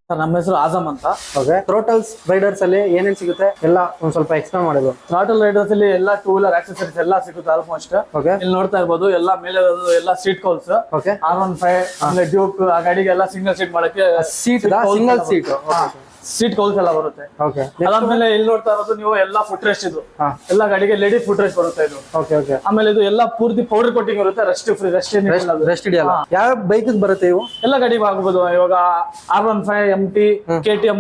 Sir ನಮ್ಮ ಹೆಸರು ಆಜಮ್ ಅಂತ. ಓಕೆ. ಥ್ರೋಟಲ್ಸ್ ರೈಡರ್ಸ್ ಅಲ್ಲಿ ಏನೇನು ಸಿಗುತ್ತೆ ಎಲ್ಲ ಒಂದ್ ಸ್ವಲ್ಪ ಎಕ್ಸ್ಪ್ಲೇನ್ ಮಾಡೋದು. ಥ್ರಾಟಲ್ ರೈಡರ್ಸ್ ಅಲ್ಲಿ ಎಲ್ಲ ಟೂ ವೀಲರ್ ಆಕ್ಸೆಸರೀಸ್ ಎಲ್ಲ ಸಿಗುತ್ತೆ ಆಲ್ಮೋಸ್ಟ್. ಓಕೆ. ಇಲ್ಲಿ ನೋಡ್ತಾ ಇರ್ಬೋದು ಎಲ್ಲ ಮೇಲೆ ಎಲ್ಲ ಸೀಟ್ ಕೌಲ್ಸ್. ಓಕೆ. R15 ಆಮೇಲೆ ಡ್ಯೂಕ್ ಆ ಗಾಡಿಗೆ ಎಲ್ಲ ಸಿಂಗಲ್ ಸೀಟ್ ಮಾಡಕ್ಕೆ ಸೀಟ್ ಸಿಂಗಲ್ ಸೀಟ್ ಸೀಟ್ ಕೌಲ್ಸ್ ಎಲ್ಲ ಬರುತ್ತೆ. ಓಕೆ. ಅದಾದ್ಮೇಲೆ ಇಲ್ಲಿ ನೋಡ್ತಾ ಇರೋದು ನೀವು ಎಲ್ಲ ಫುಟ್ ರೆಸ್ಟ್ ಇದು ಹಾ. ಎಲ್ಲ ಗಾಡಿಗೆ ಲೇಡೀಸ್ ಫುಟ್ ರೆಸ್ಟ್ ಬರುತ್ತೆ ಇದು. ಓಕೆ. ಓಕೆ. ಆಮೇಲೆ ಇದು ಎಲ್ಲ ಪೂರ್ತಿ ಪೌಡರ್ ಕೋಟಿಂಗ್ ಇರುತ್ತೆ. ರೆಸ್ಟ್ ಫ್ರೀ ರೆಸ್ಟ್ ರೆಸ್ಟ್ ಹಿಡಿಯಲ್ಲ. ಯಾವ ಬೈಕ್ ಬರುತ್ತೆ ಇವು? ಎಲ್ಲ ಗಾಡಿಗೆ ಆಗ್ಬೋದು. ಇವಾಗ R15 MT KTM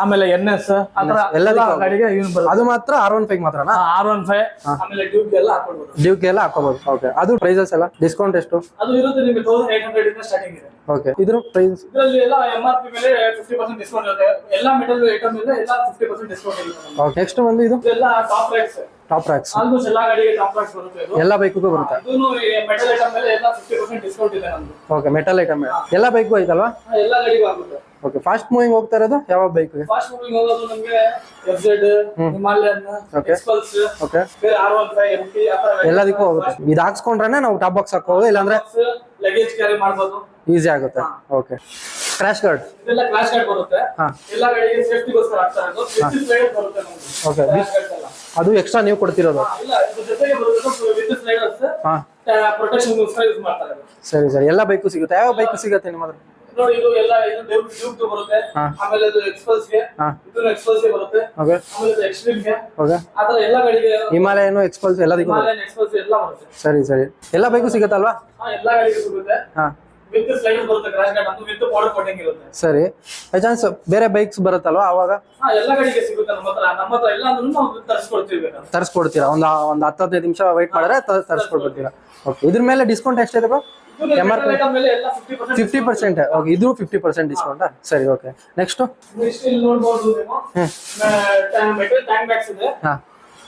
ಆಮೇಲೆ NS ಆತರ ಎಲ್ಲ ಗಾಡಿಗೆ ಯೂಸ್ ಬರುತ್ತೆ. ಅದು ಮಾತ್ರ R15 ಮಾತ್ರನಾ? R15 ಆಮೇಲೆ ಡ್ಯೂಕ್ ಎಲ್ಲ ಹಾಕೊಳ್ಬೋದು. ಡ್ಯೂಕ್ ಎಲ್ಲ ಹಾಕೋಬಹುದು. ಓಕೆ. ಅದು ಪ್ರೈಸಸ್ ಎಲ್ಲ ಡಿಸ್ಕೌಂಟ್ ಎಷ್ಟು? ಅದು ಇರುತ್ತೆ ನಿಮಗೆ 1800 ಇಂದ ಸ್ಟಾರ್ಟಿಂಗ್ ಇದೆ. ಓಕೆ. ಇದ್ರ ಪ್ರೈಸ್ ಇದರಲ್ಲಿ ಎಲ್ಲ MRP ಮೇಲೆ 50% ಡಿಸ್ಕೌಂಟ್ ಇರುತ್ತೆ. ಎಲ್ಲ ಮೆಟಲ್ ಐಟಮ್ ಮೇಲೆ ಎಲ್ಲ 50% ಡಿಸ್ಕೌಂಟ್ ಇರುತ್ತೆ. ಓಕೆ. ನೆಕ್ಸ್ಟ್ ಬಂದು ಇದು ಇದೆಲ್ಲ top rights. Top racks almost ಎಲ್ಲ ಗಾಡಿಗೆ ಟಾಪ್ ರೈಟ್ಸ್ ಬರುತ್ತೆ. ಇದು ಎಲ್ಲ ಬೈಕ್ಗೂ ಬರುತ್ತೆ. ಇದೂನು ಮೆಟಲ್ ಐಟಮ್ ಮೇಲೆ ಎಲ್ಲ 50% ಡಿಸ್ಕೌಂಟ್ ಇದೆ ನಮ್ದು. ಓಕೆ. ಮೆಟಲ್ ಐಟಮ್ ಎಲ್ಲ ಬೈಕ್ಗೂ ಐತಲ್ವಾ? ಎಲ್ಲ ಗಾಡಿಗೂ ಆಗುತ್ತೆ. ಓಕೆ. ಫಾಸ್ಟ್ ಮೂವಿಂಗ್ ಹೋಗ್ತಾ ಇರೋದು ಯಾವ ಬೈಕ್ಗೆ? ಫಾಸ್ಟ್ ಮೂವಿಂಗ್ ಹೋಗೋದು ನಮಗೆ FZ, Himalayan, Okay. Xpulse, okay. R15 MT ಆತರ ಎಲ್ಲದಕ್ಕೂ ಹೋಗುತ್ತೆ. ಇದು ಹಾಕ್ಸ್ಕೊಂಡ್ರೆ ನಾವು ಟಾಪ್ ಬಾಕ್ಸ್ ಹಾಕೋದು, ಇಲ್ಲಾಂದ್ರೆ ಲಗೇಜ್ ಕ್ಯಾರಿ ಮಾಡಬಹುದು. ಈಸಿ ಆಗುತ್ತೆ. ಓಕೆ. ಕ್ರಾಶ್ ಗಾರ್ಡ್ ಇದೆಲ್ಲ ಕ್ರಾಶ್ ಗಾರ್ಡ್ ಬರುತ್ತೆ. ಹಾ. ಎಲ್ಲ ಗಾಡಿಗೆ ಸೇಫ್ಟಿಗೋಸ್ಕರ ಹಾಕ್ತಾ ಇರೋದು. ವಿತ್ ಸ್ಲೈಡರ್ ಬರುತ್ತೆ ನಮಗೆ. ಓಕೆ. ಕ್ರಾಶ್ ಗಾರ್ಡ್ ಎಲ್ಲ ಅದು ಎಕ್ಸ್ಟ್ರಾ ನೀವು ಕೊಡ್ತಿರೋದು? ಇಲ್ಲ, ಇದ್ರ ಜೊತೆಗೆ ಬರುತ್ತೆ ವಿತ್ ಸ್ಲೈಡರ್ಸ್. ಹಾ. ಪ್ರೊಟೆಕ್ಷನ್ ಗೋಸ್ಕರ ಯೂಸ್ ಮಾಡ್ತಾರೆ. ಸರಿ ಸರಿ. ಎಲ್ಲ ಬೈಕು ಸಿಗುತ್ತೆ. ಯಾವ ಬೈಕ್ ಸಿಗುತ್ತೆ ನಿಮ್ಮ ಹತ್ರ? ನೋಡಿ ಇದು ಎಲ್ಲ ಇದು ಡ್ಯೂಕ್ ಬರುತ್ತೆ. ಹಾ. ಆಮೇಲೆ ಇದು ಎಕ್ಸ್ಪಲ್ಸ್ ಗೆ, ಹಾ. ಇದು ಎಕ್ಸ್ಪಲ್ಸ್ ಗೆ ಬರುತ್ತೆ. ಓಕೆ. ಆಮೇಲೆ ಇದು ಎಕ್ಸ್ಟ್ರೀಮ್ ಗೆ, ಓಕೆ. ಆತರ ಎಲ್ಲ ಗಾಡಿಗೆ ಹಿಮಾಲಯನು ಎಕ್ಸ್ಪಲ್ಸ್ ಎಲ್ಲದಕ್ಕೂ ಬರುತ್ತೆ. ಹಿಮಾಲಯನ್ ಎಕ್ಸ್ಪಲ್ಸ್ ಎಲ್ಲ ಬರುತ್ತೆ. ಸರಿ ಸರಿ. ಎಲ್ಲ ಬೈಕು ಸಿಗುತ್ತಲ್ವಾ? ಎಲ್ಲ ಗಾಡಿಗೆ ಸಿಗುತ್ತೆ. ಹಾ. ವಿತ್ ಸ್ಲೈಡರ್ ಬರುತ್ತೆ. ಕ್ರಾಶ್ ಗಾರ್ಡ್ ಅದು ವಿತ್ ಪೌಡರ್ ಕೋಟಿಂಗ್ ಇರುತ್ತೆ. ಸರಿ. ಬೈ ಚಾನ್ಸ್ ಬೇರೆ ಬೈಕ್ಸ್ ಬರುತ್ತಲ್ವಾ ಅವಾಗ? ಎಲ್ಲ ಗಾಡಿಗೆ ಸಿಗುತ್ತೆ ನಮ್ಮ ಹತ್ರ ಎಲ್ಲ ಅಂದ್ರೂ ನಾವು ತರಿಸ್ಕೊಡ್ತೀವಿ. ಬೇಕಾದ್ರೆ ತರಿಸ್ಕೊಡ್ತೀರಾ? ಒಂದು 10-15 ನಿಮಿಷ ವೆಯ್ಟ್ ಮಾಡಿದ್ರೆ ತರಿಸ್ಕೊಡ್ತೀರಾ? ಓಕೆ. ಇದ್ರ ಮೇಲೆ ಡಿಸ್ಕೌಂಟ್ ಎಷ್ಟಿದೆ ಬ್ರೋ? MRP ಐಟಮ್ ಮೇಲೆ ಎಲ್ಲ 50%. 50%. ಓಕೆ. ಇದು 50% ಡಿಸ್ಕೌಂಟಾ? ಸರಿ. ಓಕೆ. ನೆಕ್ಸ್ಟ್ ನೆಕ್ಸ್ಟ್ ಇಲ್ಲಿ ನೋಡಬಹುದು ನೀವು ಮೆಟಲ್ ಟ್ಯಾಂಕ್ ಬ್ಯಾಗ್ಸ್ ಇದೆ. ಹಾ.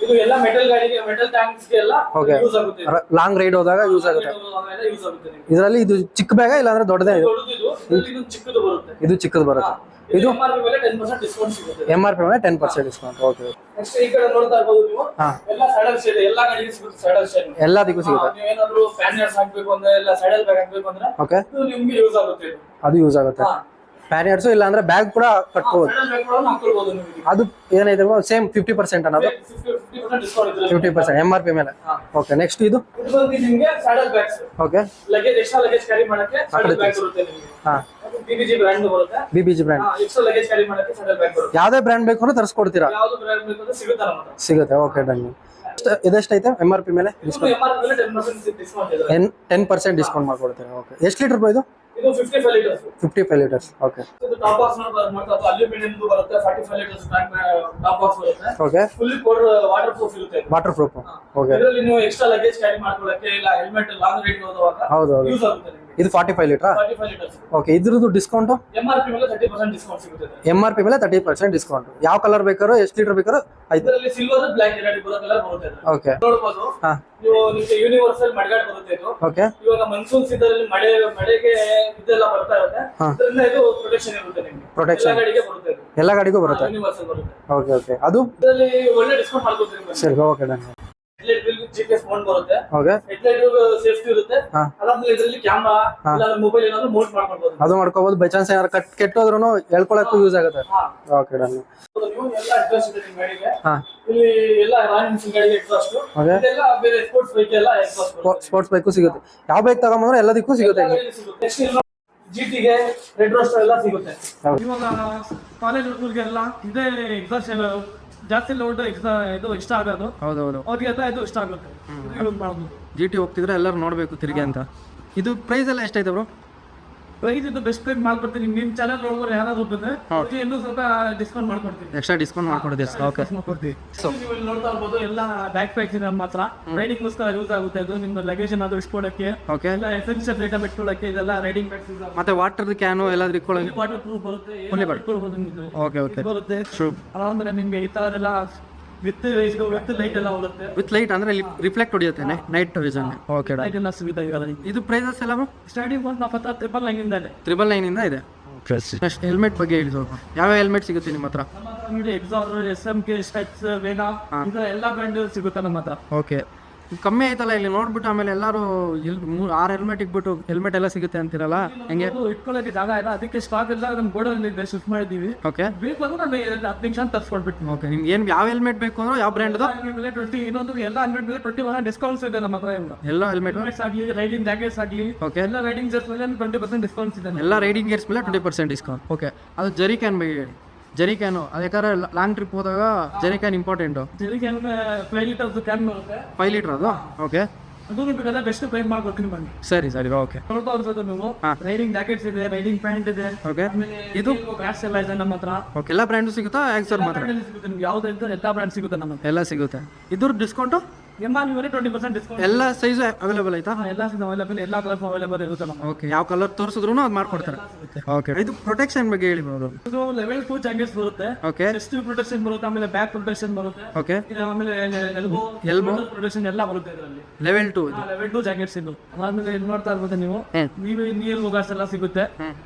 ಇದು ಎಲ್ಲ ಮೆಟಲ್ ಗಾಡಿಗೆ ಮೆಟಲ್ ಟ್ಯಾಂಕ್ಸ್ ಗೆ ಎಲ್ಲ ಓಕೆ. ಯೂಸ್ ಆಗುತ್ತೆ. ಲಾಂಗ್ ರೈಡ್ ಹೋದಾಗ ಯೂಸ್ ಆಗುತ್ತೆ. ಯೂಸ್ ಆಗುತ್ತೆ ನಿಮಗೆ. ಇದರಲ್ಲಿ ಇದು ಚಿಕ್ಕ ಬ್ಯಾಗ ಇಲ್ಲಾಂದ್ರೆ ದೊಡ್ಡದೇ? ದೊಡ್ಡದು ಇದು ಚಿಕ್ಕದು ಬರುತ್ತೆ. ಇದು ಚಿಕ್ಕದು ಬರುತ್ತೆ. ಇದು MRP ಮೇಲೆ 10% ಡಿಸ್ಕೌಂಟ್ ಸಿಗುತ್ತೆ. MRP ಮೇಲೆ 10% ಡಿಸ್ಕೌಂಟ್. ಓಕೆ. ನೆಕ್ಸ್ಟ್ ಈ ಕಡೆ ನೋಡ್ತಾ ಇರಬಹುದು ನೀವು ಹಾ. ಎಲ್ಲ ಸೈಡಲ್ ಶೇಡ್ ಎಲ್ಲ ಗಾಡಿಗೆ ಸಿಗುತ್ತೆ. ಸೈಡಲ್ ಶೇಡ್ ಎಲ್ಲದಕ್ಕೂ ಸಿಗುತ್ತೆ. ನೀವು ಏನಾದ್ರು ಪ್ಯಾನಿಯರ್ಸ್ ಹಾಕ್ಬೇಕು ಅಂದ್ರೆ ಎಲ್ಲ ಸೈಡಲ್ ಬ್ಯಾಗ್ ಹಾಕ್ಬೇಕು ಅಂದ್ರೆ ಓಕೆ. ಇದು ನಿಮಗೆ ಯೂಸ್ ಆಗುತ್ತೆ. ಇದು ಅದು ಯೂಸ್ ಆಗುತ್ತೆ. ಪ್ಯಾನಿಯರ್ಸು ಇಲ್ಲ ಅಂದ್ರೆ ಬ್ಯಾಗ್ ಕೂಡ ಕಟ್ಕೋಬಹುದು. ಸೈಡಲ್ ಬ್ಯಾಗ್ ಕೂಡ ಹಾಕೊಳ್ಬಹುದು ನಿಮಗೆ. ಅದು ಏನೈತೆ ಸೇಮ್ 50% ಅನ್ನೋದು? 50% ಡಿಸ್ಕೌಂಟ್ ಇದೆ. 50% MRP ಮೇಲೆ. ಓಕೆ. ನೆಕ್ಸ್ಟ್ ಇದು ಇದು ಬಂದು ನಿಮಗೆ saddle bags. Okay. Luggage extra luggage carry ಮಾಡಕ್ಕೆ ಸೈಡಲ್ ಬ್ಯಾಗ್ ಬರುತ್ತೆ ನಿಮಗೆ. ಹಾ. BBG ಬ್ರ್ಯಾಂಡ್ ಬರುತ್ತೆ. BBG brand. Extra luggage carry ಮಾಡಕ್ಕೆ ಸೈಡಲ್ ಬ್ಯಾಗ್ ಬರುತ್ತೆ. ಯಾವ್ದೇ ಬ್ರ್ಯಾಂಡ್ ಬೇಕು ಅಂದ್ರೆ ತರಿಸ್ಕೊಡ್ತೀರಾ? ಯಾವುದು ಬ್ರ್ಯಾಂಡ್ ಬೇಕು ಅಂದ್ರೆ ಸಿಗುತ್ತೆ ನಮ್ಮ ಹತ್ರ. ಸಿಗುತ್ತೆ. ಓಕೆ. ಡನ್. ಇದೆಷ್ಟೈತೆ MRP ಮೇಲೆ ಇದು MRP ಮೇಲೆ 10% ಡಿಸ್ಕೌಂಟ್ ಇದೆ. 10% ಡಿಸ್ಕೌಂಟ್ ಮಾಡ್ಕೊಡ್ತೀರಾ? ಓಕೆ. ಎಷ್ಟು ಲೀಟರ್ ಇದು? ಇದು 55 ಲೀಟರ್ಸ್. 55 ಲೀಟರ್ಸ್. ಓಕೆ. ಇದು ಟಾಪ್ ಬಾಕ್ಸ್ ಮಾಡ್ತಾ ಅಲ್ಯೂಮಿನಿಯಂ ಬರುತ್ತೆ. 45 ಲೀಟರ್ಸ್ ಟಾಪ್ ಬಾಕ್ಸ್ ಬರುತ್ತೆ. ಓಕೆ. ಫುಲ್ಲಿ ವಾಟರ್ ಪ್ರೂಫ್ ಇರುತ್ತೆ. Water proof. ಓಕೆ. ಇದರಲ್ಲಿ ನೀವು ಎಕ್ಸ್ಟ್ರಾ ಲಗೇಜ್ ಕ್ಯಾರಿ ಮಾಡ್ಕೊಳ್ಳಕ್ಕೆ ಇಲ್ಲ ಹೆಲ್ಮೆಟ್ ಲಾಂಗ್ ರೈಡ್ ಹೋಗುವಾಗ ಹೌದು ಹೌದು. ಯೂಸ್ ಆಗುತ್ತೆ ನಿಮಗೆ. ಇದು 45 ಲೀಟರ್. 45 ಲೀಟರ್ಸ್. ಓಕೆ. ಇದ್ರದ್ದು ಡಿಸ್ಕೌಂಟ್? MRP ಮೇಲೆ 30% ಡಿಸ್ಕೌಂಟ್ ಸಿಗುತ್ತೆ. MRP ಮೇಲೆ 30% ಡಿಸ್ಕೌಂಟ್. ಯಾವ ಕಲರ್ ಬೇಕಾರೋ ಎಷ್ಟು ಲೀಟರ್ ಬೇಕಾರೋ ಆಯ್ತು. ಇದರಲ್ಲಿ ಸಿಲ್ವರ್ ಬ್ಲಾಕ್ ಎರಡು ಕಲರ್ ಬರುತ್ತೆ. ಓಕೆ. ನೋಡಬಹುದು. ಹಾ. ನೀವು ನಿಮಗೆ ಯೂನಿವರ್ಸಲ್ ಮಡ್ಗಾಡ್ ಬರುತ್ತೆ ಇದು. ಓಕೆ. ಇವಾಗ ಮನ್ಸೂನ್ ಸೀಸನ್ ಮಳೆಗೆ ಇದೆಲ್ಲ ಬರ್ತಾ ಇರುತ್ತೆ. ಇದರಿಂದ ಇದು ಪ್ರೊಟೆಕ್ಷನ್ ಇರುತ್ತೆ ನಿಮಗೆ. ಪ್ರೊಟೆಕ್ಷನ್ ಎಲ್ಲ ಗಾಡಿಗೆ ಬರುತ್ತೆ ಇದು. ಎಲ್ಲ ಗಾಡಿಗೂ ಬರುತ್ತೆ. ಯೂನಿವರ್ಸಲ್ ಬರುತ್ತೆ. ಓಕೆ. ಓಕೆ. ಅದು ಇದರಲ್ಲಿ ಒಳ್ಳೆ ಡಿಸ್ಕೌಂಟ್ ಮಾಡ್ಕೊಡ್ತೀವಿ. ಸರಿ. Okay. Done. Headlight bill GPS Mount ಬರುತ್ತೆ. ಓಕೆ. ಹೆಡ್ಲೈಟ್ ಸೇಫ್ಟಿ ಇರುತ್ತೆ. ಹಾ. ಅದಾದ್ಮೇಲೆ ಇದರಲ್ಲಿ ಕ್ಯಾಮೆರಾ ಇಲ್ಲ ಮೊಬೈಲ್ ಏನಾದ್ರು ಮೌಂಟ್ ಮಾಡ್ಕೊಳ್ಬಹುದು. ಅದು ಮಾಡ್ಕೋಬಹುದು. ಬೈ ಚಾನ್ಸ್ ಏನಾದ್ರು ಕೆಟ್ಟೋದ್ರೂ ಹೇಳ್ಕೊಳಕ್ಕೂ ಯೂಸ್ ಆಗುತ್ತೆ. ಹಾ. ಓಕೆ. ಡನ್. ನೀವು ಎಲ್ಲ ಎಕ್ಸಾಸ್ಟ್ ಇದೆ ನಿಮ್ಮ ಗಾಡಿಗೆ. ಹಾ. ಇಲ್ಲಿ ಎಲ್ಲ ರಾಯಲ್ ಎನ್ಫೀಲ್ಡ್ ಗಾಡಿಗೆ ಎಕ್ಸಾಸ್ಟ್. ಓಕೆ. ಇದೆಲ್ಲ ಬೇರೆ ಸ್ಪೋರ್ಟ್ಸ್ ಬೈಕ್ ಎಲ್ಲ ಎಕ್ಸಾಸ್ಟ್ ಬರುತ್ತೆ. ಸ್ಪೋರ್ಟ್ಸ್ ಬೈಕು ಸಿಗುತ್ತೆ. ಯಾವ ಬೈಕ್ ತಗೊಂಬಂದ್ರೆ ಎಲ್ಲದಕ್ಕೂ ಸಿಗುತ್ತೆ. ನೆಕ್ಸ್ಟ್ GT ಗೆ ರೆಡ್ ರೋಸ್ಟರ್ ಎಲ್ಲ ಸಿಗುತ್ತೆ. ಹೌದು. ಇವಾಗ ಕಾಲೇಜ್ ಹುಡುಗರಿಗೆಲ್ಲ ಇದೇ ಎಕ್ಸಾಸ್ಟ್ ಜಾಸ್ತಿ ಲೋಡ್ ಇದು ಇಷ್ಟ ಆಗೋದು. ಹೌದೌದು. ಅವ್ರಿಗೆಲ್ಲ ಇದು ಇಷ್ಟ ಆಗುತ್ತೆ. ಯೂಸ್ ಮಾಡೋದು. GT ಹೋಗ್ತಿದ್ರೆ ಎಲ್ಲರೂ ನೋಡಬೇಕು ತಿರುಗಿ ಅಂತ. ಇದು ಪ್ರೈಸ್ ಎಲ್ಲ ಎಷ್ಟೈತೆ ಬ್ರೋ? ಪ್ರೈಸ್ ಇದು ಬೆಸ್ಟ್ ಪ್ರೈಸ್ ಮಾಡ್ಕೊಡ್ತೀನಿ. ನಿಮ್ಮ ಚಾನಲ್ ನೋಡಿದ್ರೆ ಯಾರಾದ್ರು ಬಂದ್ರೆ ಇನ್ನೂ ಸ್ವಲ್ಪ ಡಿಸ್ಕೌಂಟ್ ಮಾಡ್ಕೊಡ್ತೀನಿ. ಎಕ್ಸ್ಟ್ರಾ ಡಿಸ್ಕೌಂಟ್ ಮಾಡ್ಕೊಡ್ತೀವಿ. ಓಕೆ. ನೀವು ಇಲ್ಲಿ ನೋಡ್ತಾ ಇರ್ಬೋದು ಎಲ್ಲ ಬ್ಯಾಕ್ ಪ್ಯಾಕ್ಸ್ ಇದೆ ನಮ್ಮ ಹತ್ರ. ರೈಡಿಂಗ್ ಗೋಸ್ಕರ ಯೂಸ್ ಆಗುತ್ತೆ. ಇದು ನಿಮ್ಮ ಲಗೇಜ್ ಏನಾದ್ರು ಇಟ್ಕೊಳ್ಳಕ್ಕೆ, ಓಕೆ. ಎಲ್ಲ ಎಸೆನ್ಷಿಯಲ್ ಐಟಮ್ ಇಟ್ಕೊಳ್ಳಕ್ಕೆ ಇದೆಲ್ಲ ರೈಡಿಂಗ್ ಬ್ಯಾಗ್ಸ್ ಯೂಸ್ ಆಗುತ್ತೆ. ಮತ್ತೆ ವಾಟರ್ ಕ್ಯಾನು ಎಲ್ಲಾದ್ರೂ ಇಟ್ಕೊಳ್ಳೋದು? ವಾಟರ್ ಪ್ರೂಫ್ ಬರುತ್ತೆ. ಇಟ್ಕೊಳ್ಬೋದು ನೀವು. ಓಕೆ. ಓಕೆ. ಬರುತ್ತೆ. ಟ್ರೂ. ಅದಾದ್ಮೇಲೆ ನಿಮ್ಗೆ ಈ ತರ ಎಲ್ಲ ವಿತ್ ಲೈಟ್ ಎಲ್ಲ ಬರುತ್ತೆ. ವಿತ್ ಲೈಟ್ ಅಂದ್ರೆ ರಿಫ್ಲೆಕ್ಟ್ ಹೊಡಿಯುತ್ತೆ ನೈಟ್ ವಿಷನ್. ಓಕೆ. ಲೈಟ್ ಎಲ್ಲ ಸಿಗುತ್ತೆ. ಇದು ಪ್ರೈಸಸ್ ಎಲ್ಲ ಸ್ಟಾರ್ಟಿಂಗ್ ಒಂದು 999 ಇಂದ ಇದೆ. 999 ಇದೆ. ಹೆಲ್ಮೆಟ್ ಬಗ್ಗೆ ಹೇಳಿ ಸ್ವಲ್ಪ. ಯಾವ ಹೆಲ್ಮೆಟ್ ಸಿಗುತ್ತೆ ನಿಮ್ಮ ಹತ್ರ? ಎಕ್ಸಾರ್, SMK, ಸ್ಟೆಟ್ಸ್, ವೇಗಾ, ಇದರ ಎಲ್ಲ ಬ್ರ್ಯಾಂಡ್ ಸಿಗುತ್ತೆ ನಮ್ಮ ಹತ್ರ. ಓಕೆ. ಕಮ್ಮಿ ಆಯ್ತಲ್ಲ ಇಲ್ಲಿ ನೋಡ್ಬಿಟ್ಟು ಆಮೇಲೆ ಎಲ್ಲರೂ 6 ಹೆಲ್ಮೆಟ್ ಇಟ್ಬಿಟ್ಟು ಹೆಲ್ಮೆಟ್ ಎಲ್ಲ ಸಿಗುತ್ತೆ ಅಂತಿರಲ್ಲ ಹೆಂಗೆ? ಅದು ಇಟ್ಕೊಳ್ಳೋಕೆ ಜಾಗ ಇಲ್ಲ, ಅದಕ್ಕೆ ಸ್ಟಾಕ್ ಇಲ್ಲ, ನಮ್ಮ ಗೋಡೌನ್ ಶಿಫ್ಟ್ ಮಾಡಿದ್ದೀವಿ. ಓಕೆ ಬೇಕು ಅಂದ್ರೆ ನಾನು 10 ನಿಮಿಷ ತರಿಸ್ಕೊಡ್ಬಿಟ್ಟು. ಓಕೆ, ನಿಮ್ಗೆ ಏನು ಯಾವ ಹೆಲ್ಮೆಟ್ ಬೇಕು ಅಂದ್ರೆ ಯಾವ ಬ್ರ್ಯಾಂಡ್ದು? ಇನ್ನೊಂದು ಎಲ್ಲ 100% ಡಿಸ್ಕೌಂಟ್ಸ್ ಇದೆ ನಮ್ಮ ಹತ್ರ. ಎಲ್ಲ ಹೆಲ್ಮೆಟ್ ಆಗಲಿ, ರೈಡಿಂಗ್ ಜಾಕೆಟ್ಸ್ ಆಗಲಿ, ಓಕೆ, ಎಲ್ಲ ರೈಡಿಂಗ್ ಜರ್ಸ್ ಮೇಲೆ 20% ಡಿಸ್ಕೌಂಟ್ಸ್ ಇದೆ. ಎಲ್ಲ ರೈಡಿಂಗ್ ಗೇರ್ಸ್ ಮೇಲೆ 20% ಡಿಸ್ಕೌಂಟ್. ಓಕೆ, ಅದು ಜರಿ ಕ್ಯಾನ್ ಬಗ್ಗೆ ಹೇಳಿ. ಜರಿ ಕ್ಯಾನು ಅದು ಯಾಕಂದ್ರೆ ಲಾಂಗ್ ಟ್ರಿಪ್ ಹೋದಾಗ ಜರಿ ಕ್ಯಾನ್ ಇಂಪಾರ್ಟೆಂಟು. ಜರಿ ಕ್ಯಾನ್ 5 ಲೀಟರ್ಸ್ ಕ್ಯಾನ್ ಬರುತ್ತೆ, 5 ಲೀಟ್ರ್ ಅದು. ಓಕೆ, ಅದು ನಿಮಗೆಲ್ಲ ಬೆಸ್ಟ್ ಪ್ರೈಸ್ ಮಾಡ್ಕೊಡ್ತೀನಿ ಬನ್ನಿ. ಸರಿ ಸರಿ. ಓಕೆ, ನೋಡ್ತಾ ಇರ್ಬೋದು ನೀವು, ರೈಡಿಂಗ್ ಜಾಕೆಟ್ಸ್ ಇದೆ, ರೈಡಿಂಗ್ ಪ್ಯಾಂಟ್ ಇದೆ. ಓಕೆ, ಇದು ಬ್ಯಾಟ್ಸ್ ಎಲ್ಲ ಇದೆ ನಮ್ಮ ಹತ್ರ. ಓಕೆ, ಎಲ್ಲ ಬ್ರ್ಯಾಂಡು ಸಿಗುತ್ತಾ? ಆಕ್ಸರ್ ಮಾತ್ರ ಸಿಗುತ್ತೆ ನಿಮ್ಗೆ, ಯಾವ್ದು ಇರ್ತದೆ ಎಲ್ಲ ಬ್ರ್ಯಾಂಡ್ ಸಿಗುತ್ತೆ ನಮ್ಮ ಹತ್ರ. ಎಲ್ಲ ಸಿಗುತ್ತೆ. ಇದ್ರ ಡಿಸ್ಕೌಂಟು MRP 20% ಡಿಸ್ಕೌಂಟ್. ಎಲ್ಲ ಸೈಜು ಅವೈಲೇಬಲ್ ಆಯ್ತಾ? ಎಲ್ಲ ಅವೈಲೇಬಲ್, ಎಲ್ಲ ಕಲರ್ಸ್ ಅವೈಲೇಬಲ್ ಇರುತ್ತೆ ನಮ್ಮ. ಓಕೆ, ಯಾವ ಕಲರ್ ತೋರಿಸಿದ್ರು ಅದು ಮಾಡ್ಕೊಡ್ತಾರೆ. ಓಕೆ, ಇದು ಪ್ರೊಟೆಕ್ಷನ್ ಬಗ್ಗೆ ಹೇಳಿ ಬ್ರೋ. ಇದು ಲೆವೆಲ್ 2 ಜಾಕೆಟ್ಸ್ ಬರುತ್ತೆ. ಓಕೆ, ಚೆಸ್ಟ್ ಪ್ರೊಟೆಕ್ಷನ್ ಬರುತ್ತೆ, ಆಮೇಲೆ ಬ್ಯಾಕ್ ಪ್ರೊಟೆಕ್ಷನ್ ಬರುತ್ತೆ, ಓಕೆ, ಆಮೇಲೆ ಎಲ್ಬೋ ಪ್ರೊಟೆಕ್ಷನ್ ಎಲ್ಲ ಬರುತ್ತೆ ಇದರಲ್ಲಿ. ಲೆವೆಲ್ 2 ಇದು. ಲೆವೆಲ್ 2 ಜಾಕೆಟ್ಸ್ ಇದು. ಆಮೇಲೆ ಇದು ಮಾಡ್ತಾ ಇರ್ಬೋದು ನೀವು, ನೀರು ಹೋಗಾಸ್ ಎಲ್ಲ ಸಿಗುತ್ತೆ.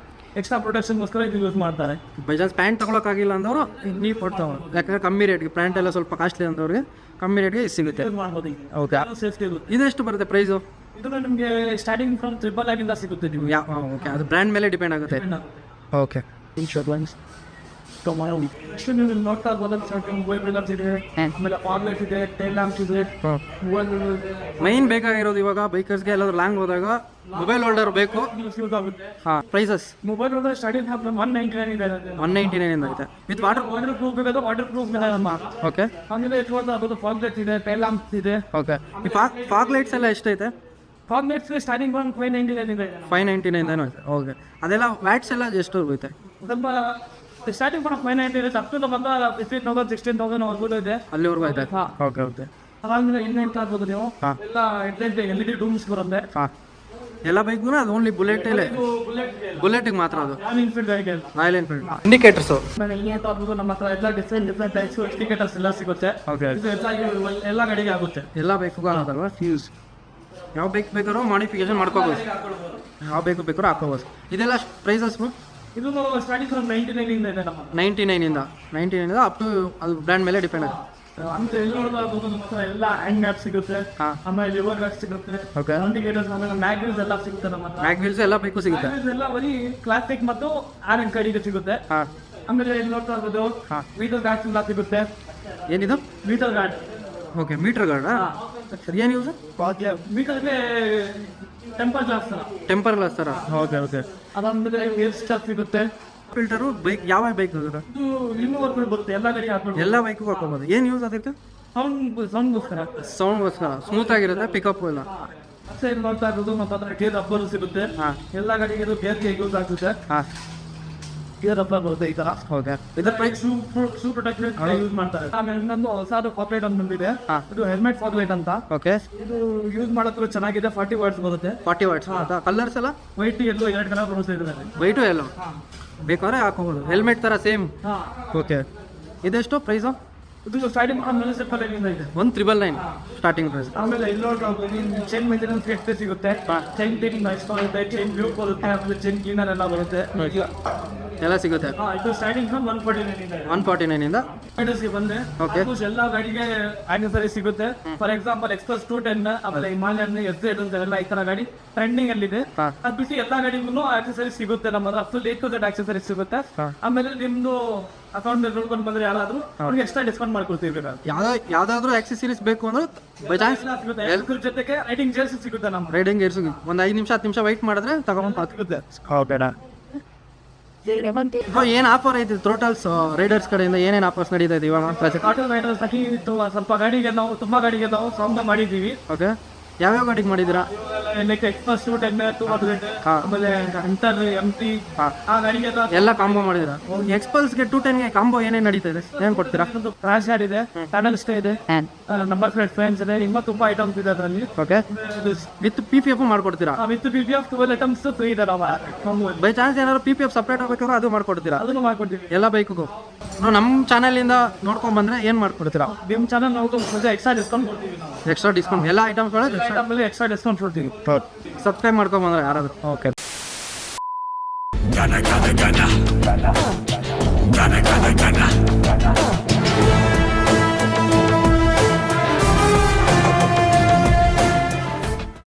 ಎಕ್ಸ್ಟ್ರಾ ಪ್ರೊಟೆಕ್ಷನ್ಗೋಸ್ಕರ ಇದು ಯೂಸ್ ಮಾಡ್ತಾರೆ. ಬೈ ಚಾನ್ಸ್ ಪ್ಯಾಂಟ್ ತೊಗೊಳಕ್ಕಾಗಿಲ್ಲ ಅಂದವರು ನೀವು ಕೊಡ್ತಾವೆ, ಯಾಕಂದ್ರೆ ಕಮ್ಮಿ ರೇಟ್ಗೆ. ಪ್ಯಾಂಟ್ ಎಲ್ಲ ಸ್ವಲ್ಪ ಕಾಸ್ಟ್ಲಿ ಅಂದವ್ರಿಗೆ ಕಮ್ಮಿ ರೇಟ್ಗೆ ಸಿಗುತ್ತೆ. ಯೂಸ್ ಮಾಡ್ಬೋದು. ಓಕೆ, ಸೇಫ್ಟಿ ಇರುತ್ತೆ. ಇದೆಷ್ಟು ಬರುತ್ತೆ ಪ್ರೈಸು? ಇದು ನಿಮಗೆ ಸ್ಟಾರ್ಟಿಂಗ್ ಫ್ರಮ್ 3,500 ಇಂದ ಸಿಗುತ್ತೆ ನಿಮಗೆ. ಓಕೆ, ಅದು ಬ್ರ್ಯಾಂಡ್ ಮೇಲೆ ಡಿಪೆಂಡ್ ಆಗುತ್ತೆ. ಓಕೆ, ನೀವು ನೋಡ್ತಾ ಇರ್ಬೋದು, ಮೊಬೈಲ್ ಬ್ರೇಕರ್ಸ್ ಇದೆ, ಆಮೇಲೆ ಫಾಗ್ಲೈಟ್ಸ್ ಇದೆ, ಟೈಲ್ ಲ್ಯಾಂಪ್ಸ್ ಇದೆ, ಮೈನ್ ಬೇಕಾಗಿರೋದು ಇವಾಗ ಬೈಕರ್ಸ್ಗೆ ಎಲ್ಲಾದ್ರೂ ಲಾಂಗ್ ಹೋದಾಗ ಮೊಬೈಲ್ ಹೋಲ್ಡರ್ ಬೇಕು. ಯೂಸ್ ಆಗುತ್ತೆ. ಹಾಂ, ಪ್ರೈಸಸ್ ಮೊಬೈಲ್ ಹೋಲ್ಡರ್ ಸ್ಟಾರ್ಟಿಂಗ್ 199 ಇದೆ. 199 ಇಂದ ಐತೆ. ವಿತ್ ವಾಟರ್ ಪ್ರೂಫ್ ಬೇಕಾದ್ರೆ ವಾಟರ್ ಪ್ರೂಫ್ ನಮ್ಮ. ಓಕೆ, ಆಮೇಲೆ ನೋಡ್ತಾ ಫಾಗ್ಲೈಟ್ಸ್ ಇದೆ, ಟೈಲ್ ಲ್ಯಾಂಪ್ಸ್ ಇದೆ. ಓಕೆ, ಈ ಫಾಗ್ ಲೈಟ್ಸ್ ಎಲ್ಲ ಎಷ್ಟೈತೆ? ಫಾಗ್ಲೈಟ್ಸ್ ಸ್ಟಾರ್ಟಿಂಗ್ 599 ಇದೆ. 599 ಐತೆ. ಓಕೆ, ಅದೆಲ್ಲ ವ್ಯಾಟ್ಸ್ ಎಲ್ಲ ಎಷ್ಟು ಹೋಗುತ್ತೆ? ಸ್ವಲ್ಪ ಸ್ಟಾರ್ಟಿಂಗ್ ಫ್ರಮ್ 590 ಇದೆ, ಅಪ್ ಟು ಬಂದ 15,000 16,000 ವರ್ಗೂ ಇದೆ. ಅಲ್ಲಿವರೆಗೂ ಐತೆ. Okay, okay. ಅದಾದ್ಮೇಲೆ ಇನ್ನು ಹೇಳ್ತಾ ಇರ್ಬೋದು ನೀವು, ಎಲ್ಲ ಹೆಡ್ಲೈಟ್ LED ಡೂಮ್ಸ್ ಬರುತ್ತೆ. ಹಾಂ, ಎಲ್ಲ ಬೈಕ್ಗೂ ಅದು ಓನ್ಲಿ ಬುಲೆಟಲ್ಲೇ, ಬುಲೆಟಿಗೆ ಮಾತ್ರ ಅದು. ರಾಯಲ್ ಎನ್ಫೀಲ್ಡ್ ಗಾಡಿಗೆ ರಾಯಲ್ ಎನ್ಫೀಲ್ಡ್ ಇಂಡಿಕೇಟರ್ಸು. ಆಮೇಲೆ ಇಲ್ಲಿ ಹೇಳ್ತಾ ಇರ್ಬೋದು ನಮ್ಮ ಹತ್ರ ಎಲ್ಲ ಡಿಫ್ರೆಂಟ್ ಟೈಪ್ಸ್ ಇಂಡಿಕೇಟರ್ಸ್ ಎಲ್ಲ ಸಿಗುತ್ತೆ. ಓಕೆ, ಇದು ಎಲ್ಲ ಗಾಡಿಗೆ ಆಗುತ್ತೆ. ಎಲ್ಲ ಬೈಕ್ಗೂ ಆಗೋದಲ್ವಾ? ಫ್ಯೂಸ್ ಯಾವ ಬೈಕ್ ಬೇಕಾದ್ರೂ ಮಾಡಿಫಿಕೇಶನ್ ಮಾಡ್ಕೋಬೋದು, ಯಾವ ಬೇಕು ಬೇಕಾದ್ರೂ ಹಾಕೋಬೋದು. ಇದೆಲ್ಲ ಪ್ರೈಸಸ್ ಇದು ಸ್ಟಾರ್ಟಿಂಗ್ ಫ್ರಮ್ 99 ಇಂದ ಇದೆ ನಮ್ಮ 99 ಇಂದ ಅಪ್ ಟು ಅದು ಬ್ರ್ಯಾಂಡ್ ಮೇಲೆ ಡಿಪೆಂಡ್ ಆಗುತ್ತೆ. ಅಂತ ಎಲ್ಲ ನೋಡ್ಬೋದು ನಮ್ಮ ಹತ್ರ ಎಲ್ಲ ಹ್ಯಾಂಡ್ ಮ್ಯಾಪ್ ಸಿಗುತ್ತೆ. ಆಮೇಲೆ ಲಿವರ್ ಗಾರ್ಡ್ ಸಿಗುತ್ತೆ, ಇಂಡಿಕೇಟರ್ಸ್, ಆಮೇಲೆ ಮ್ಯಾಗ್ವಿಲ್ಸ್ ಎಲ್ಲ ಸಿಗುತ್ತೆ ನಮ್ಮ ಹತ್ರ. ಮ್ಯಾಗ್ವಿಲ್ಸ್ ಎಲ್ಲ ಬೈಕು ಸಿಗುತ್ತೆ. ಎಲ್ಲ ಬರೀ ಕ್ಲಾಸಿಕ್ ಮತ್ತು ಆರ್ ಕಡಿಗೆ ಸಿಗುತ್ತೆ. ಆಮೇಲೆ ಇಲ್ಲಿ ನೋಡ್ತಾ ಇರ್ಬೋದು ಮೀಟರ್ ಗಾರ್ಡ್ಸ್ ಎಲ್ಲ ಸಿಗುತ್ತೆ. ಏನಿದು? Meter guard. Okay, meter guard. ಸರಿ, ಏನು ಯೂಸ್? ಮೀಟರ್ಗೆ ಟೆಂಪರ್ ಗ್ಲಾಸ್ ಟೆಂಪರ್ ಗ್ಲಾಸ್ ಥರ. Okay, okay. ಅದಾದ್ಮೇಲೆ ಏರ್ ಸ್ಟಾಪ್ ಸಿಗುತ್ತೆ. ಫಿಲ್ಟರು ಬೈಕ್ ಯಾವ ಬೈಕ್ ಹೋಗುತ್ತೆ? ಇದು ಇನ್ನೂ ವರ್ಕ್ ಬರುತ್ತೆ, ಎಲ್ಲ ಗಾಡಿಗೆ ಹಾಕ್ಬೋದು. ಎಲ್ಲ ಬೈಕು ಹಾಕೋಬೋದು. ಏನು ಯೂಸ್ ಅದಕ್ಕೆ? ಸೌಂಡ್ಗೋಸ್ಕರ. ಸೌಂಡ್ಗೋಸ್ಕರ ಸ್ಮೂತ್ ಆಗಿರುತ್ತೆ, ಪಿಕಪ್ ಎಲ್ಲ. ಮತ್ತೆ ಇಲ್ಲಿ ನೋಡ್ತಾ ಇರೋದು ನಮ್ಮ ಹತ್ರ ಗೇರ್ ರಬ್ಬರ್ ಸಿಗುತ್ತೆ. ಎಲ್ಲ ಗಾಡಿಗೆ ಗೇರ್ಗೆ ಯೂಸ್ ಆಗುತ್ತೆ. ಹಾಂ, ಗೇರ್ ರಬ್ಬರ್ ಬರುತ್ತೆ ಈ ಥರ. ಓಕೆ, ಇದರ ಪ್ರೈಸ್ ಶೂ ಪ್ರೊಟೆಕ್ಷನ್ ಯೂಸ್ ಮಾಡ್ತಾರೆ. ಆಮೇಲೆ ಇನ್ನೊಂದು ಹೊಸದು ಫಾಗ್ಲೈಟ್ ಅಂತ ಬಂದಿದೆ, ಇದು ಹೆಲ್ಮೆಟ್ ಫಾಗ್ಲೈಟ್ ಅಂತ. ಓಕೆ, ಇದು ಯೂಸ್ ಮಾಡೋದು ಚೆನ್ನಾಗಿದೆ. 40 ವಾಟ್ಸ್ ಬರುತ್ತೆ. 40 ವಾಟ್ಸ್. ಕಲರ್ಸ್ ಎಲ್ಲ ವೈಟ್ ಎಲ್ಲೋ 2 ಕಲರ್ ಬರುತ್ತೆ ಇದರಲ್ಲಿ. ವೈಟು ಎಲ್ಲೋ ಬೇಕಾದ್ರೆ ಹಾಕೋಬೋದು, ಹೆಲ್ಮೆಟ್ ಥರ ಸೇಮ್. ಓಕೆ, ಇದೆಷ್ಟು ಪ್ರೈಸು? ಇದು ಸ್ಟಾರ್ಟಿಂಗ್ ಇಂದ ಇದೆ 1999 ಸ್ಟಾರ್ಟಿಂಗ್ ಪ್ರೈಸ್. ಆಮೇಲೆ ಇಲ್ಲಿ ಚೈನ್ ಮೇಂಟೆನೆನ್ಸ್ ಎಷ್ಟೇ ಸಿಗುತ್ತೆ, ಚೈನ್ ಕ್ಲೀನಿಂಗ್ ಬರುತ್ತೆ, ಚೈನ್ ವ್ಯೂ ಬರುತ್ತೆ, ಆಮೇಲೆ ಚೈನ್ ಕ್ಲೀನರ್ ಎಲ್ಲ ಬರುತ್ತೆ, ಎಲ್ಲ ಸಿಗುತ್ತೆ. ಇದು ಸ್ಟಾರ್ಟಿಂಗ್ 149 ಇಂದ ಬಂದ್ರೆ ಎಲ್ಲ ಗಾಡಿಗೆ ಆಕ್ಸೆಸರಿ ಸಿಗುತ್ತೆ. ಫಾರ್ ಎಕ್ಸಾಂಪಲ್ ಎಕ್ಸ್ಪ್ರೆಸ್ 210, ಆಮೇಲೆ ಹಿಮಾಲಯನ್ SZ ಅಂತೆಲ್ಲ ಈ ತರ ಗಾಡಿ ಟ್ರೆಂಡಿಂಗ್ ಅಲ್ಲಿ ಇದೆ. ಅದು ಬಿಟ್ಟು ಎಲ್ಲಾ ಗಾಡಿಗೂ ಆಕ್ಸೆಸರಿ ಸಿಗುತ್ತೆ. ನಮ್ಮ full A to Z accessory ಸಿಗುತ್ತೆ. ಆಮೇಲೆ ನಿಮ್ದು ಅಕೌಂಟ್ ನೋಡ್ಕೊಂಡು ಬಂದ್ರೆ ಯಾರಾದ್ರೂ ಅವ್ರಿಗೆ ಎಕ್ಸ್ಟ್ರಾ ಡಿಸ್ಕೌಂಟ್ ಮಾಡ್ಕೊಡ್ತೀವಿ. ಯಾವ್ದಾದ್ರು ಆಕ್ಸೆಸರೀಸ್ ಬೇಕು ಅಂದ್ರೆ ಬೈ ಚಾನ್ಸ್ ಸಿಗುತ್ತೆ. ಜೊತೆಗೆ ರೈಡಿಂಗ್ ಗೇರ್ಸ್ ಸಿಗುತ್ತೆ. ನಮ್ಮ ರೈಡಿಂಗ್ ಗೇರ್ಸ್ ಒಂದು 5 ನಿಮಿಷ 10 ನಿಮಿಷ ವೆಯ್ಟ್ ಮಾಡಿದ್ರೆ ತಗೊಂಡು ಸಿಗುತ್ತೆ. ಏನು ಆಫರ್ ಐತಿ ಟೋಟಲ್ಸ್ ರೈಡರ್ಸ್ ಕಡೆಯಿಂದ? ಏನೇನು ಆಫರ್ಸ್ ನಡೀತಾ ಇದೆ ಇವಾಗ? ಆಟೋ ರೈಡರ್ಸ್ ಸ್ವಲ್ಪ ಗಾಡಿಗೆ ನಾವು ತುಂಬಾ ಗಾಡಿಗೆ ನಾವು ಸೌಂಡ್ ಮಾಡಿದ್ದೀವಿ. ಓಕೆ, ಯಾವ್ಯಾವ ಗಾಡಿಗೆ ಮಾಡಿದ್ದೀರಾ? ಎಕ್ಸ್ಪ್ರೆಸ್ 210, ಆಮೇಲೆ ಹಂಟರ್ MT ಆ ಗಾಡಿಗೆ ಎಲ್ಲ ಕಾಂಬೋ ಮಾಡಿದ್ದೀರಾ? ಎಕ್ಸ್ಪಲ್ಸ್ಗೆ 210ಗೆ ಕಾಂಬೋ ಏನೇನು ನಡೀತಾ ಇದೆ, ಏನು ಕೊಡ್ತೀರಾ? ಕ್ರಾಶ್ ಯಾರ್ಡ್ ಇದೆ, ಪ್ಯಾನಲ್ ಸ್ಟೇ ಇದೆ, ನಂಬರ್ ಪ್ಲೇಟ್ ಫ್ಯಾನ್ಸ್ ಇದೆ, ಇನ್ನೂ ತುಂಬಾ ಐಟಮ್ಸ್ ಇದೆ ಅದರಲ್ಲಿ. ಓಕೆ, ವಿತ್ PPF ಮಾಡ್ಕೊಡ್ತೀರಾ? ವಿತ್ PPF 12 ಐಟಮ್ಸ್ ಫ್ರೀ ಇದೆ. ಬೈ ಚಾನ್ಸ್ ಏನಾದ್ರು PPF ಸಪ್ರೇಟ್ ಆಗಬೇಕಾದ್ರೆ ಅದು ಮಾಡ್ಕೊಡ್ತೀರಾ? ಅದನ್ನು ಮಾಡ್ಕೊಡ್ತೀವಿ ಎಲ್ಲ ಬೈಕ್ಗೂ. ನಮ್ಮ ಚಾನಲಿಂದ ನೋಡ್ಕೊಂಡ್ ಬಂದ್ರೆ ಏನು ಮಾಡ್ಕೊಡ್ತೀರಾ? ನಿಮ್ಮ ಚಾನಲ್ ನಾವು ಎಕ್ಸ್ಟ್ರಾ ಡಿಸ್ಕೌಂಟ್ ಕೊಡ್ತೀವಿ. ಎಕ್ಸ್ಟ್ರಾ ಡಿಸ್ಕೌಂಟ್ ಎಲ್ಲ ಐಟಮ್ಸ್ ಎಕ್ಸ್ಟ್ರಾ ಡಿಸ್ಕೌಂಟ್ ಕೊಡ್ತೀವಿ. ಸಬ್ಸ್ಕ್ರೈಬ್ ಮಾಡ್ಕೊಂಡ್ ಬಂದ್ರೆ ಯಾರಾದ್ರು. ಓಕೆ.